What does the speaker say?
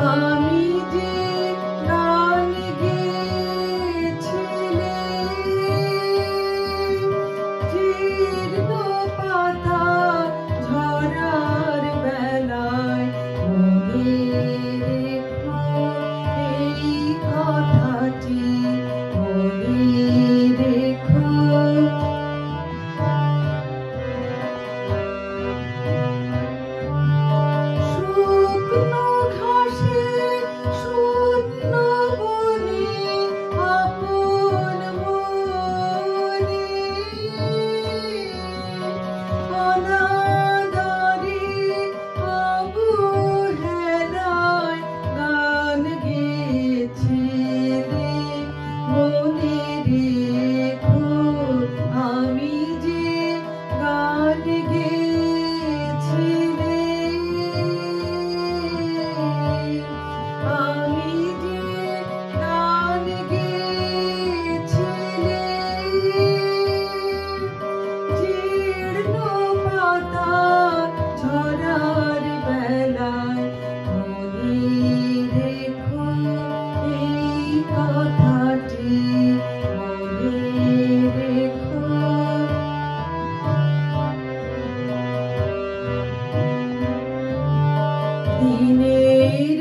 আমি যে গান গেয়েছিলে জীর্ণ পাতা ঝরার বেলায় মনে রেখো এই কথাটি মনে রেখো। শুকনো ঘাসে শূন্য বনে আপন মনে অনাদরে অবহেলায় গান গেয়েছিলে মনে রেখো আমি যে গান গেয়েছিলে আমি যে গান গেয়েছিলে জীর্ণ পাতা ঝরার বেলায় মনে রেখো এই কথাটি মনে রেখো। দিনের